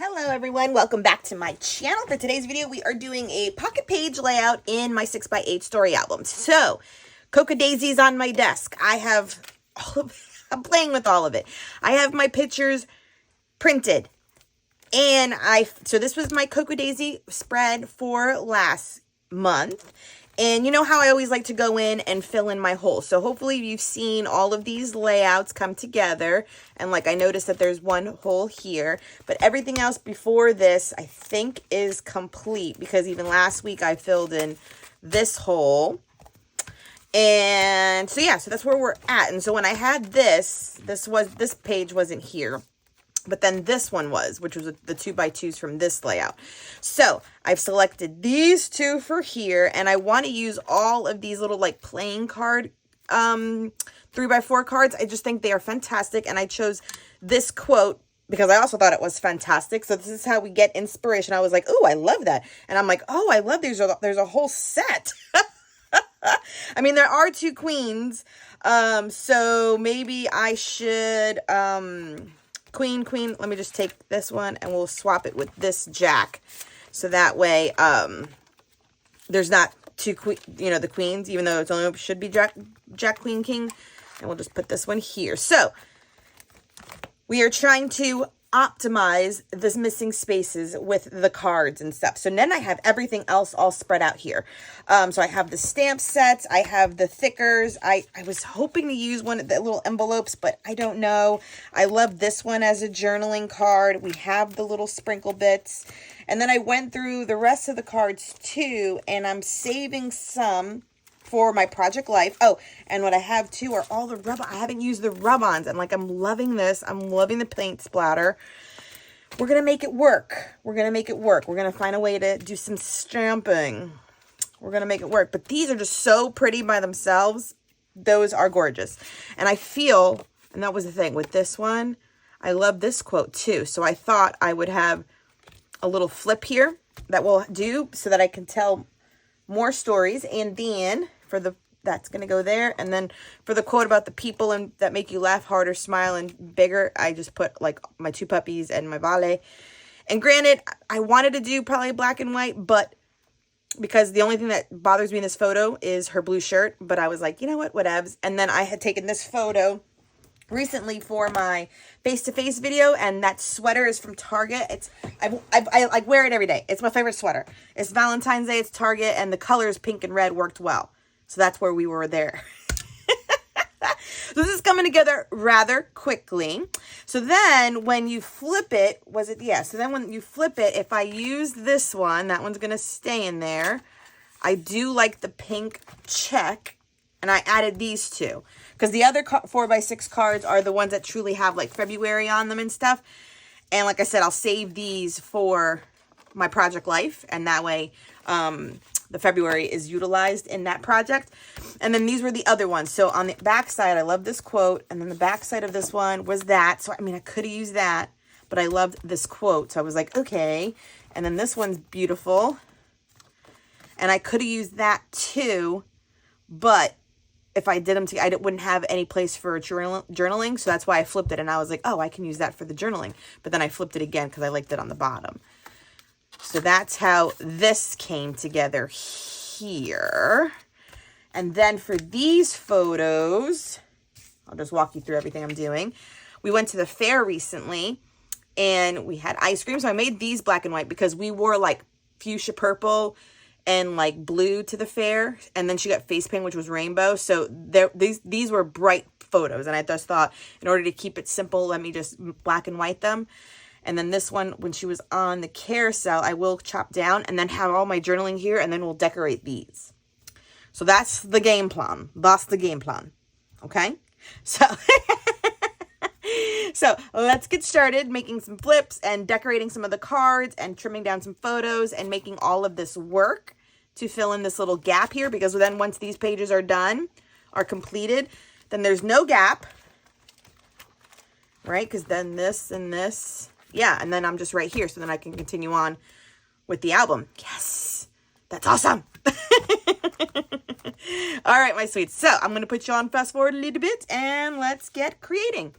Hello everyone, welcome back to my channel. For today's video, we are doing a pocket page layout in my 6x8 story album. So, cocoa daisies on my desk. I have all of, I'm playing with all of it. I have my pictures printed. And so this was my cocoa daisy spread for last month. And you know how I always like to go in and fill in my holes. So hopefully you've seen all of these layouts come together. And like I noticed that there's one hole here. But everything else before this I think is complete. Because even last week I filled in this hole. And so yeah, so that's where we're at. And so when I had this page wasn't here. But then this one was, which was the 2x2s from this layout. So I've selected these two for here, and I want to use all of these little like playing card 3x4 cards. I just think they are fantastic, and I chose this quote because I also thought it was fantastic. So this is how we get inspiration. I was like, oh, I love that. And I'm like, oh, I love these. There's a whole set. I mean, there are two queens. So maybe I should... Queen, let me just take this one and we'll swap it with this jack. So that way, there's not two, the queens, even though it's only should be jack, queen, king. And we'll just put this one here. So we are trying to optimize this missing spaces with the cards and stuff. So then I have everything else all spread out here. So I have the stamp sets, I have the thickers. I was hoping to use one of the little envelopes, but I don't know. I love this one as a journaling card. We have the little sprinkle bits. And then I went through the rest of the cards too, and I'm saving some for my project life. Oh, and what I have too are all the rub. I haven't used the rub-ons, and like I'm loving this. I'm loving the paint splatter. We're gonna make it work. We're gonna make it work. We're gonna find a way to do some stamping. We're gonna make it work. But these are just so pretty by themselves. Those are gorgeous. And I feel, and that was the thing with this one, I love this quote too. So I thought I would have a little flip here that will do so that I can tell more stories. And then for that's going to go there. And then for the quote about the people and that make you laugh harder, smile, and bigger, I just put like my two puppies and my Vale. And granted, I wanted to do probably black and white, but because the only thing that bothers me in this photo is her blue shirt. But I was like, you know what, whatevs. And then I had taken this photo recently for my face-to-face video, and that sweater is from Target. I like wear it every day. It's my favorite sweater. It's Valentine's Day, it's Target, and the colors pink and red worked well. So that's where we were there. So this is coming together rather quickly. So then when you flip it, so then when you flip it, if I use this one, that one's going to stay in there. I do like the pink check, and I added these two. Because the other 4x6 cards are the ones that truly have like February on them and stuff. And like I said, I'll save these for my project life. And that way the February is utilized in that project. And then these were the other ones. So on the back side, I love this quote. And then the back side of this one was that. So I mean, I could have used that, but I loved this quote. So I was like, okay. And then this one's beautiful. And I could have used that too, but if I did them together, I wouldn't have any place for journaling. So that's why I flipped it. And I was like, oh, I can use that for the journaling. But then I flipped it again because I liked it on the bottom. So that's how this came together here. And then for these photos, I'll just walk you through everything I'm doing. We went to the fair recently and we had ice cream. So I made these black and white because we wore like fuchsia purple and like blue to the fair, and then she got face paint, which was rainbow. So these were bright photos, and I just thought in order to keep it simple, let me just black and white them. And then this one, when she was on the carousel, I will chop down and then have all my journaling here, and then we'll decorate these. So that's the game plan. That's the game plan. Okay, so so let's get started making some flips and decorating some of the cards and trimming down some photos and making all of this work to fill in this little gap here, because then once these pages are done, are completed, then there's no gap, right? Because then this and this, yeah, and then I'm just right here, so then I can continue on with the album. Yes, that's awesome. All right, my sweets. So I'm going to put you on fast forward a little bit and let's get creating.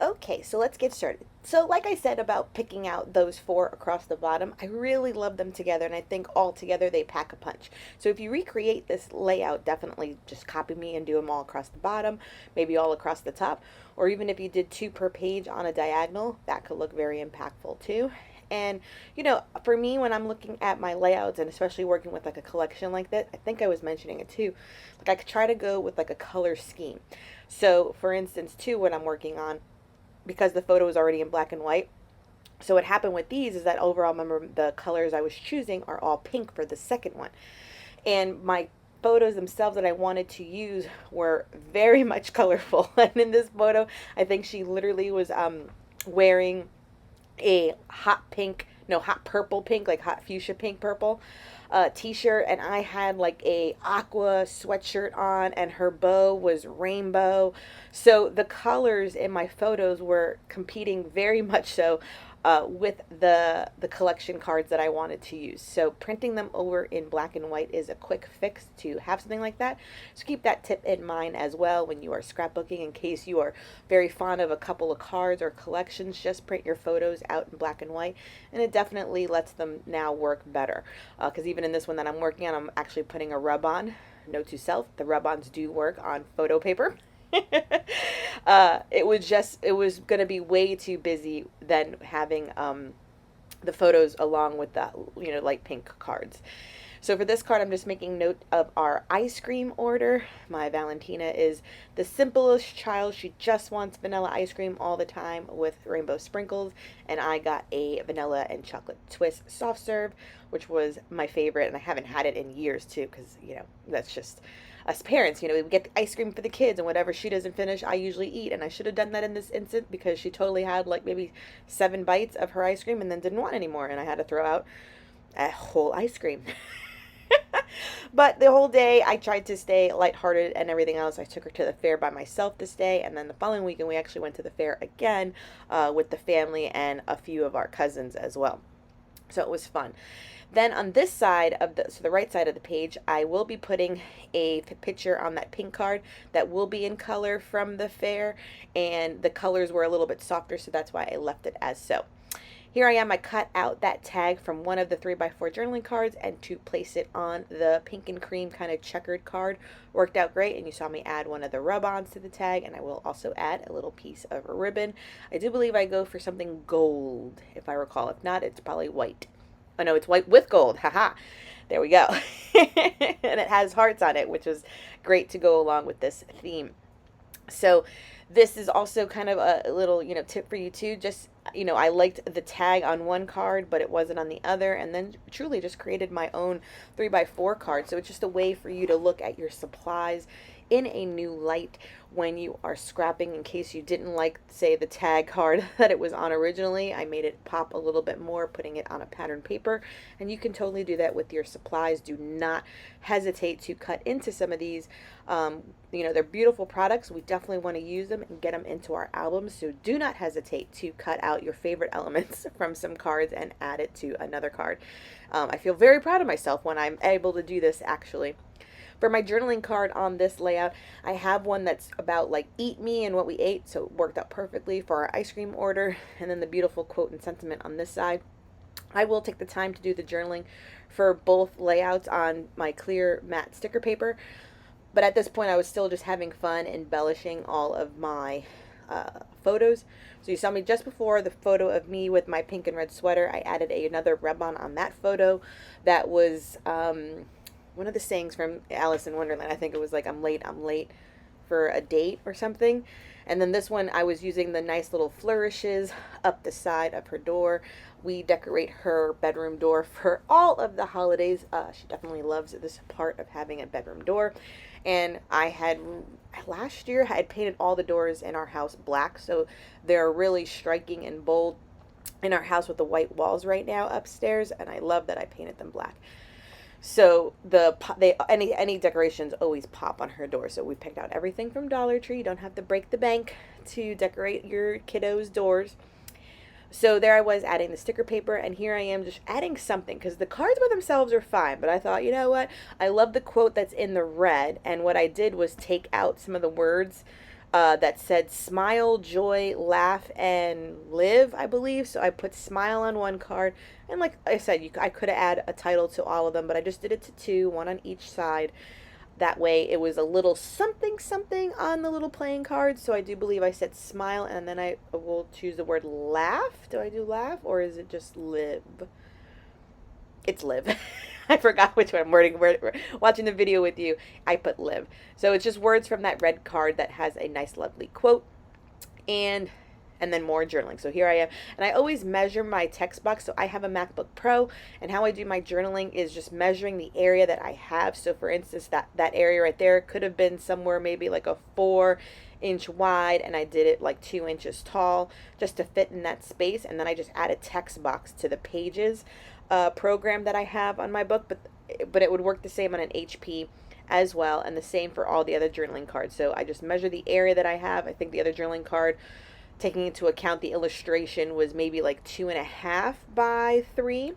Okay, so let's get started. So like I said about picking out those 4 across the bottom, I really love them together, and I think all together they pack a punch. So if you recreate this layout, definitely just copy me and do them all across the bottom, maybe all across the top, or even if you did 2 per page on a diagonal, that could look very impactful too. And, you know, for me, when I'm looking at my layouts and especially working with like a collection like that, I think I was mentioning it too, like I could try to go with like a color scheme. So for instance, too, what I'm working on, because the photo is already in black and white. So what happened with these is that overall, remember, the colors I was choosing are all pink for the second one. And my photos themselves that I wanted to use were very much colorful. And in this photo, I think she literally was wearing a hot pink, no, hot purple pink, like hot fuchsia pink purple t-shirt, and I had like a aqua sweatshirt on, and her bow was rainbow. So the colors in my photos were competing very much so with the collection cards that I wanted to use. So printing them over in black and white is a quick fix to have something like that. So keep that tip in mind as well when you are scrapbooking. In case you are very fond of a couple of cards or collections, just print your photos out in black and white, and it definitely lets them now work better. Because even in this one that I'm working on, I'm actually putting a rub-on. Note to self, the rub-ons do work on photo paper. It was going to be way too busy than having the photos along with the, you know, light pink cards. So for this card, I'm just making note of our ice cream order. My Valentina is the simplest child. She just wants vanilla ice cream all the time with rainbow sprinkles. And I got a vanilla and chocolate twist soft serve, which was my favorite. And I haven't had it in years too, because, you know, that's just us parents. You know, we get the ice cream for the kids, and whatever she doesn't finish, I usually eat. And I should have done that in this instant, because she totally had like maybe 7 bites of her ice cream and then didn't want any more. And I had to throw out a whole ice cream. But the whole day I tried to stay lighthearted and everything else. I took her to the fair by myself this day, and then the following weekend we actually went to the fair again with the family and a few of our cousins as well. So it was fun. Then on this side of the right side of the page, I will be putting a picture on that pink card that will be in color from the fair, and the colors were a little bit softer, so that's why I left it as so. Here I am, I cut out that tag from one of the 3x4 journaling cards, and to place it on the pink and cream kind of checkered card worked out great. And you saw me add one of the rub-ons to the tag, and I will also add a little piece of a ribbon. I do believe I go for something gold, if I recall. If not, it's probably white. Oh no, it's white with gold. Haha. There we go. And it has hearts on it, which is great to go along with this theme. So this is also kind of a little, you know, tip for you too. Just, you know, I liked the tag on one card, but it wasn't on the other, and then truly just created my own 3x4 card. So it's just a way for you to look at your supplies in a new light when you are scrapping. In case you didn't like, say, the tag card that it was on originally, I made it pop a little bit more, putting it on a pattern paper, and you can totally do that with your supplies. Do not hesitate to cut into some of these. You know, they're beautiful products. We definitely want to use them and get them into our albums, so do not hesitate to cut out your favorite elements from some cards and add it to another card. I feel very proud of myself when I'm able to do this, actually. For my journaling card on this layout, I have one that's about like eat me and what we ate, so it worked out perfectly for our ice cream order. And then the beautiful quote and sentiment on this side. I will take the time to do the journaling for both layouts on my clear matte sticker paper, but at this point I was still just having fun embellishing all of my photos. So you saw me just before the photo of me with my pink and red sweater. I added another rub-on on that photo that was one of the sayings from Alice in Wonderland. I think it was like, I'm late for a date or something. And then this one, I was using the nice little flourishes up the side of her door. We decorate her bedroom door for all of the holidays. She definitely loves this part of having a bedroom door. And I had, last year, I had painted all the doors in our house black, so they're really striking and bold in our house with the white walls right now upstairs, and I love that I painted them black. So any decorations always pop on her door. So we picked out everything from Dollar Tree. You don't have to break the bank to decorate your kiddos' doors. So there I was adding the sticker paper, and here I am just adding something, because the cards by themselves are fine, but I thought, you know what, I love the quote that's in the red, and what I did was take out some of the words that said smile, joy, laugh, and live, I believe. So I put smile on one card. And like I said, I could have added a title to all of them, but I just did it to 2, one on each side. That way it was a little something something on the little playing card. So I do believe I said smile, and then I will choose the word laugh. Do I do laugh, or is it just live? It's live. I forgot which one I'm wording. Watching the video with you, I put live. So it's just words from that red card that has a nice lovely quote, and then more journaling. So here I am, and I always measure my text box. So I have a MacBook Pro, and how I do my journaling is just measuring the area that I have. So for instance, that area right there could have been somewhere maybe like a 4-inch wide, and I did it like 2 inches tall just to fit in that space. And then I just add a text box to the Pages program that I have on my book, but it would work the same on an HP as well, and the same for all the other journaling cards. So I just measure the area that I have. I think the other journaling card, taking into account the illustration, was maybe like 2.5 by 3,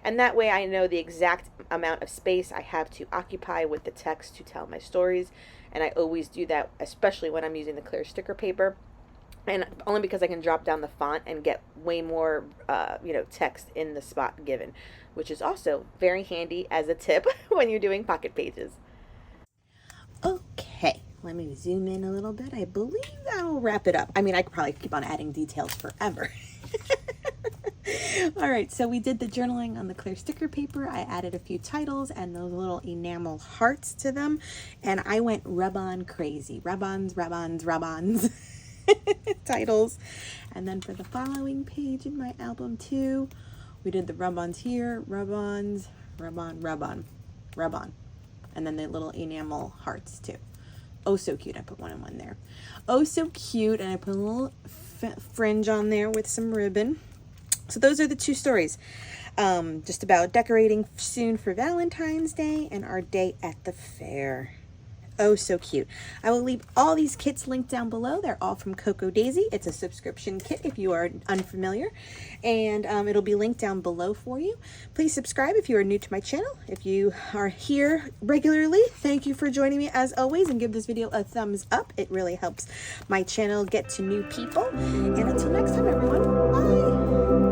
and that way I know the exact amount of space I have to occupy with the text to tell my stories. And I always do that, especially when I'm using the clear sticker paper, and only because I can drop down the font and get way more text in the spot given, which is also very handy as a tip when you're doing pocket pages. Okay, let me zoom in a little bit. I believe that'll wrap it up. I mean, I could probably keep on adding details forever. All right, so we did the journaling on the clear sticker paper. I added a few titles and those little enamel hearts to them, and I went rub-on crazy. Rub-ons, rub-ons, rub-ons. Titles. And then for the following page in my album too, we did the rub-ons here, rub-ons, rub-on, rub-on, rub-on, and then the little enamel hearts too. Oh, so cute. I put one and one there. Oh, so cute. And I put a little fringe on there with some ribbon. So those are the 2 stories, just about decorating soon for Valentine's Day and our day at the fair. Oh, so cute. I will leave all these kits linked down below. They're all from Coco Daisy. It's a subscription kit if you are unfamiliar, and it'll be linked down below for you. Please subscribe if you are new to my channel. If you are here regularly, thank you for joining me as always, and give this video a thumbs up. It really helps my channel get to new people. And until next time, everyone, bye.